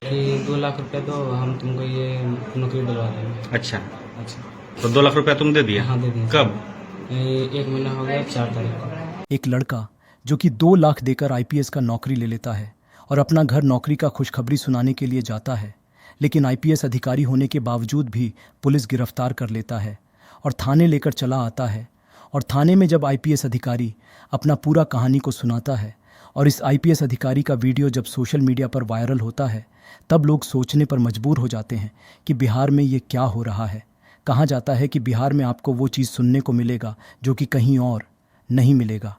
कि 2 लाख रुपया दो, हम तुमको ये नौकरी दिलवा देंगे। अच्छा, अच्छा। तो 2 लाख रुपया तुम दे दिए? हाँ, दे दिए। कब? 1 महीना हो गया, 4 तारीख को। एक लड़का जो कि 2 लाख देकर आईपीएस का नौकरी ले लेता है और अपना घर नौकरी का खुशखबरी सुनाने के लिए जाता है, लेकिन आईपीएस अधिकारी होने के बावजूद भी पुलिस गिरफ्तार कर लेता है और थाने लेकर चला आता है। और थाने में जब आईपीएस अधिकारी अपना पूरा कहानी को सुनाता है और इस आईपीएस अधिकारी का वीडियो जब सोशल मीडिया पर वायरल होता है, तब लोग सोचने पर मजबूर हो जाते हैं कि बिहार में ये क्या हो रहा है। कहा जाता है कि बिहार में आपको वो चीज़ सुनने को मिलेगा जो कि कहीं और नहीं मिलेगा।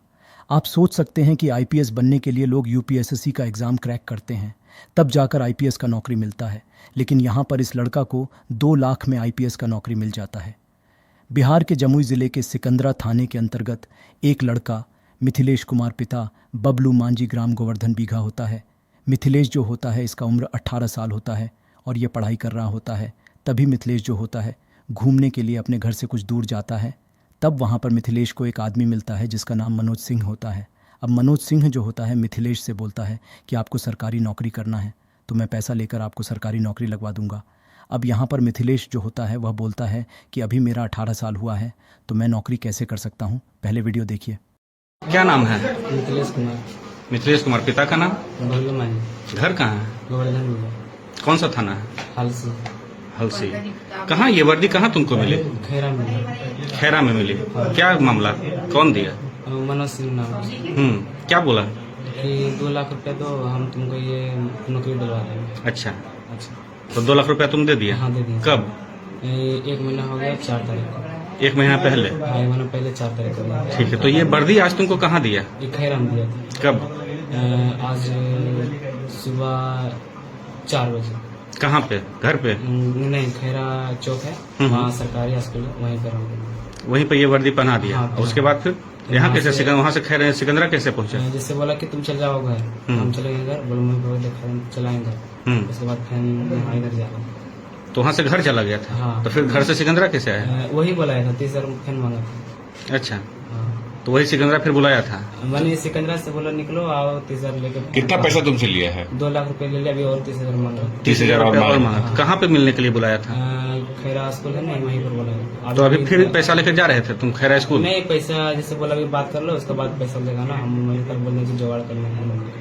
आप सोच सकते हैं कि आईपीएस बनने के लिए लोग यूपीएसएससी का एग्ज़ाम क्रैक करते हैं, तब जाकर आईपीएस का नौकरी मिलता है, लेकिन यहाँ पर इस लड़का को 2 लाख में आईपीएस का नौकरी मिल जाता है। बिहार के जमुई ज़िले के सिकंदरा थाने के अंतर्गत एक लड़का मिथिलेश कुमार पिता बबलू मांझी ग्राम गोवर्धन बीघा होता है। मिथिलेश जो होता है इसका उम्र 18 साल होता है और ये पढ़ाई कर रहा होता है। तभी मिथिलेश जो होता है घूमने के लिए अपने घर से कुछ दूर जाता है। तब वहाँ पर मिथिलेश को एक आदमी मिलता है जिसका नाम मनोज सिंह होता है। अब मनोज सिंह जो होता है मिथिलेश से बोलता है कि आपको सरकारी नौकरी करना है तो मैं पैसा लेकर आपको सरकारी नौकरी लगवा दूंगा। अब यहाँ पर मिथिलेश जो होता है वह बोलता है कि अभी मेरा 18 साल हुआ है तो मैं नौकरी कैसे कर सकता हूँ, पहले वीडियो देखिए। क्या नाम है? मिथिलेश कुमार। मिथिलेश कुमार। पिता का नाम? बबलू मांझी। घर कहाँ है? गोवर्धन बीघा। कौन सा थाना है? हालसी। हलसी। कहाँ ये वर्दी कहाँ तुमको मिली? खैरा में। खैरा में मिली। क्या मामला? कौन दिया? मनोज सिंह नाम। क्या बोला? कि 2 लाख रुपया दो, हम तुमको ये नौकरी दिलवा देंगे। अच्छा, अच्छा। तो 2 लाख रुपया तुम दे दिए? हाँ, दे दिए। कब? 1 महीना हो गया, 4 तारीख को। 1 महीना पहले? हाँ, 1 महीना पहले 4 तारीख को दिया। ठीक है, तो ये वर्दी आज तुमको कहाँ दिया? ये खैरा में दिया था। कब? आज सुबह 4 बजे। कहाँ पे? घर पे? नहीं, खैरा चौक है, वहाँ सरकारी हॉस्पिटल, वहीं पर हम। वहीं पे ये वर्दी पहना दिया? हाँ, उसके बाद फिर यहाँ कैसे वहाँ से खैर सिकंदरा कैसे पहुँचे? जैसे बोला कि तुम चल जाओ घर, हम चले गए घर, बोलो मैं देखा चलाएंगे घर। उसके बाद फिर यहाँ इधर जा रहा हूँ। तो वहाँ से घर चला गया था? हाँ। तो फिर घर से सिकंदरा कैसे आया? वही बुलाया था, 30,000 फिर मांगा था। अच्छा, हाँ। तो वही सिकंदरा फिर बुलाया था? मैंने सिकंदरा से बोला निकलो आओ, 30,000 लेके। कितना पैसा तुमसे लिया है? 2 लाख रुपए ले लिया, अभी और 30,000 मांगा। 30,000 और मांगा। हाँ। कहाँ पे मिलने के लिए बुलाया था? खैरा स्कूल है ना, वहीं पर बोला। तो अभी फिर पैसा लेकर जा रहे थे तुम खैरा स्कूल? नहीं, पैसा जैसे बोला अभी बात कर लो, उसके बाद पैसा लेगा ना, हम वहीं तक बोलने की जुगाड़ करने हैं।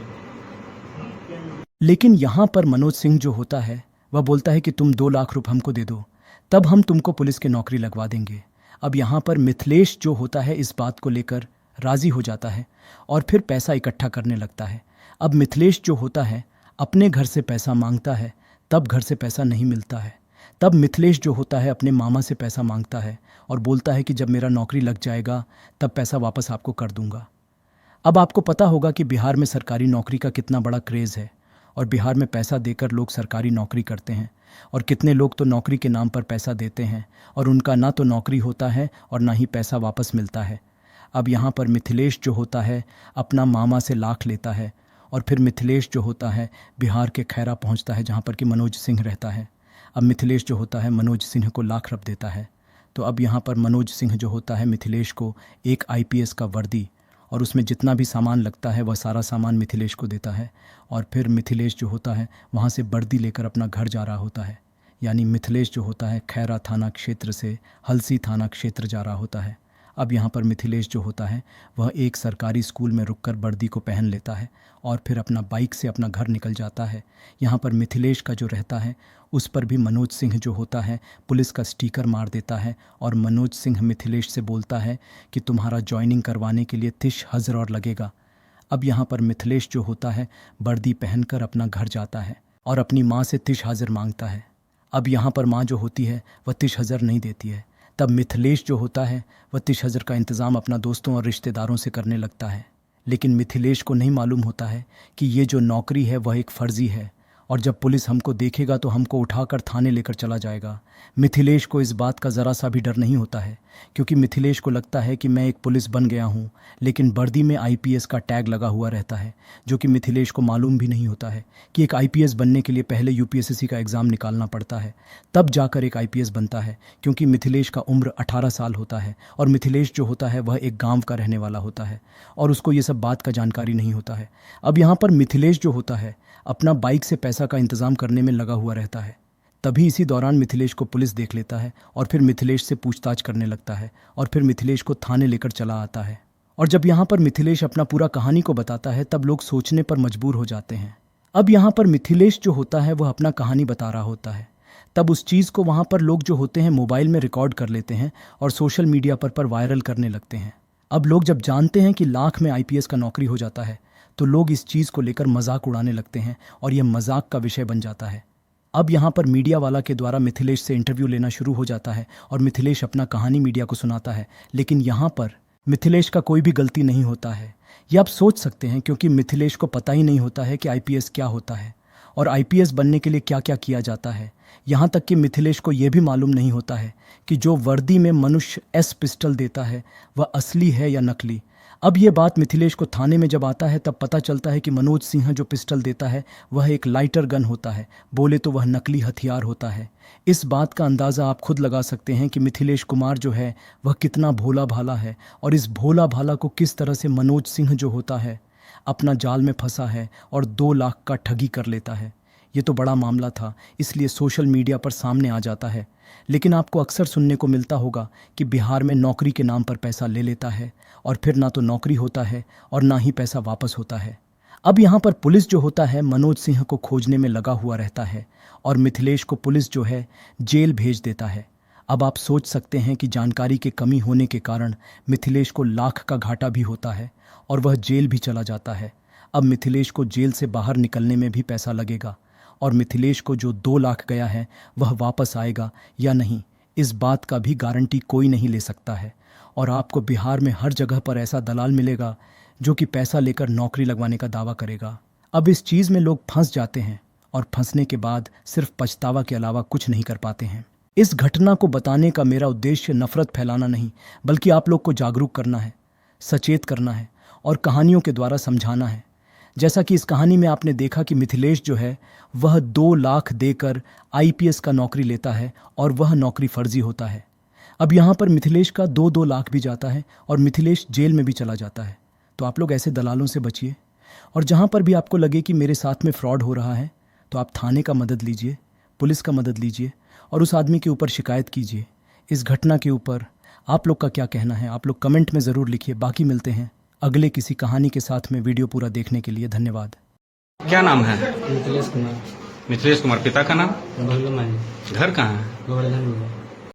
लेकिन यहाँ पर मनोज सिंह जो होता है वह बोलता है कि तुम 2 लाख रुपये हमको दे दो, तब हम तुमको पुलिस की नौकरी लगवा देंगे। अब यहाँ पर मिथिलेश जो होता है इस बात को लेकर राज़ी हो जाता है और फिर पैसा इकट्ठा करने लगता है। अब मिथिलेश जो होता है अपने घर से पैसा मांगता है, तब घर से पैसा नहीं मिलता है। तब मिथिलेश जो होता है अपने मामा से पैसा मांगता है और बोलता है कि जब मेरा नौकरी लग जाएगा तब पैसा वापस आपको कर दूंगा। अब आपको पता होगा कि बिहार में सरकारी नौकरी का कितना बड़ा क्रेज़ है और बिहार में पैसा देकर लोग सरकारी नौकरी करते हैं और कितने लोग तो नौकरी के नाम पर पैसा देते हैं और उनका ना तो नौकरी होता है और ना ही पैसा वापस मिलता है। अब यहाँ पर मिथिलेश जो होता है अपना मामा से लाख लेता है और फिर मिथिलेश जो होता है बिहार के खैरा पहुँचता है जहाँ पर कि मनोज सिंह रहता है। अब मिथिलेश जो होता है मनोज सिंह को लाख रुपये देता है। तो अब यहाँ पर मनोज सिंह जो होता है मिथिलेश को एक आईपीएस का वर्दी और उसमें जितना भी सामान लगता है वह सारा सामान मिथिलेश को देता है और फिर मिथिलेश जो होता है वहाँ से वर्दी लेकर अपना घर जा रहा होता है। यानी मिथिलेश जो होता है खैरा थाना क्षेत्र से हलसी थाना क्षेत्र जा रहा होता है। अब यहाँ पर मिथिलेश जो होता है वह एक सरकारी स्कूल में रुककर वर्दी को पहन लेता है और फिर अपना बाइक से अपना घर निकल जाता है। यहाँ पर मिथिलेश का जो रहता है उस पर भी मनोज सिंह जो होता है पुलिस का स्टिकर मार देता है और मनोज सिंह मिथिलेश से बोलता है कि तुम्हारा ज्वाइनिंग करवाने के लिए 30,000 और लगेगा। अब यहाँ पर मिथिलेश जो होता है वर्दी पहनकर अपना घर जाता है और अपनी माँ से 30,000 मांगता है। अब यहाँ पर माँ जो होती है वह 30,000 नहीं देती है। तब मिथिलेश जो होता है वह 30,000 का इंतज़ाम अपना दोस्तों और रिश्तेदारों से करने लगता है। लेकिन मिथिलेश को नहीं मालूम होता है कि ये जो नौकरी है वह एक फ़र्ज़ी है और जब पुलिस हमको देखेगा तो हमको उठाकर थाने लेकर चला जाएगा। मिथिलेश को इस बात का ज़रा सा भी डर नहीं होता है क्योंकि मिथिलेश को लगता है कि मैं एक पुलिस बन गया हूँ, लेकिन वर्दी में आईपीएस का टैग लगा हुआ रहता है जो कि मिथिलेश को मालूम भी नहीं होता है कि एक आईपीएस बनने के लिए पहले यूपीएससी का एग्ज़ाम निकालना पड़ता है, तब जाकर एक आईपीएस बनता है। क्योंकि मिथिलेश का उम्र 18 साल होता है और मिथिलेश जो होता है वह एक गाँव का रहने वाला होता है और उसको ये सब बात का जानकारी नहीं होता है। अब यहाँ पर मिथिलेश जो होता है अपना बाइक से पैसा का इंतजाम करने में लगा हुआ रहता है। तभी इसी दौरान मिथिलेश को पुलिस देख लेता है और फिर मिथिलेश से पूछताछ करने लगता है और फिर मिथिलेश को थाने लेकर चला आता है। और जब यहाँ पर मिथिलेश अपना पूरा कहानी को बताता है तब लोग सोचने पर मजबूर हो जाते हैं। अब यहाँ पर मिथिलेश जो होता है वह अपना कहानी बता रहा होता है। तब उस चीज़ को वहाँ पर लोग जो होते हैं मोबाइल में रिकॉर्ड कर लेते हैं और सोशल मीडिया पर वायरल करने लगते हैं। अब लोग जब जानते हैं कि लाख में आईपीएस का नौकरी हो जाता है तो लोग इस चीज़ को लेकर मजाक उड़ाने लगते हैं और यह मजाक का विषय बन जाता है। अब यहाँ पर मीडिया वाला के द्वारा मिथिलेश से इंटरव्यू लेना शुरू हो जाता है और मिथिलेश अपना कहानी मीडिया को सुनाता है। लेकिन यहाँ पर मिथिलेश का कोई भी गलती नहीं होता है। ये आप सोच सकते हैं क्योंकि मिथिलेश को पता ही नहीं होता है कि आईपीएस क्या होता है और आईपीएस बनने के लिए क्या क्या किया जाता है। यहाँ तक कि मिथिलेश को यह भी मालूम नहीं होता है कि जो वर्दी में मनुष्य एस पिस्टल देता है वह असली है या नकली। अब ये बात मिथिलेश को थाने में जब आता है तब पता चलता है कि मनोज सिंह जो पिस्टल देता है वह एक लाइटर गन होता है, बोले तो वह नकली हथियार होता है। इस बात का अंदाज़ा आप खुद लगा सकते हैं कि मिथिलेश कुमार जो है वह कितना भोला भाला है और इस भोला भाला को किस तरह से मनोज सिंह जो होता है अपना जाल में फंसा है और 2 लाख का ठगी कर लेता है। ये तो बड़ा मामला था, इसलिए सोशल मीडिया पर सामने आ जाता है। लेकिन आपको अक्सर सुनने को मिलता होगा कि बिहार में नौकरी के नाम पर पैसा ले लेता है और फिर ना तो नौकरी होता है और ना ही पैसा वापस होता है। अब यहाँ पर पुलिस जो होता है मनोज सिंह को खोजने में लगा हुआ रहता है और मिथिलेश को पुलिस जो है जेल भेज देता है। अब आप सोच सकते हैं कि जानकारी की कमी होने के कारण मिथिलेश को लाख का घाटा भी होता है और वह जेल भी चला जाता है। अब मिथिलेश को जेल से बाहर निकलने में भी पैसा लगेगा और मिथिलेश को जो 2 लाख गया है वह वापस आएगा या नहीं, इस बात का भी गारंटी कोई नहीं ले सकता है। और आपको बिहार में हर जगह पर ऐसा दलाल मिलेगा जो कि पैसा लेकर नौकरी लगवाने का दावा करेगा। अब इस चीज़ में लोग फंस जाते हैं और फंसने के बाद सिर्फ पछतावा के अलावा कुछ नहीं कर पाते हैं। इस घटना को बताने का मेरा उद्देश्य नफरत फैलाना नहीं, बल्कि आप लोग को जागरूक करना है, सचेत करना है और कहानियों के द्वारा समझाना है। जैसा कि इस कहानी में आपने देखा कि मिथिलेश जो है वह 2 लाख देकर आईपीएस का नौकरी लेता है और वह नौकरी फर्जी होता है। अब यहाँ पर मिथिलेश का 2 लाख भी जाता है और मिथिलेश जेल में भी चला जाता है। तो आप लोग ऐसे दलालों से बचिए और जहाँ पर भी आपको लगे कि मेरे साथ में फ्रॉड हो रहा है तो आप थाने का मदद लीजिए, पुलिस का मदद लीजिए और उस आदमी के ऊपर शिकायत कीजिए। इस घटना के ऊपर आप लोग का क्या कहना है आप लोग कमेंट में ज़रूर लिखिए। बाकी मिलते हैं अगले किसी कहानी के साथ में। वीडियो पूरा देखने के लिए धन्यवाद। क्या नाम है? मिथिलेश कुमार। मिथिलेश कुमार। पिता का नाम? भल्लू मांझी। घर कहाँ है? गोवर्धन।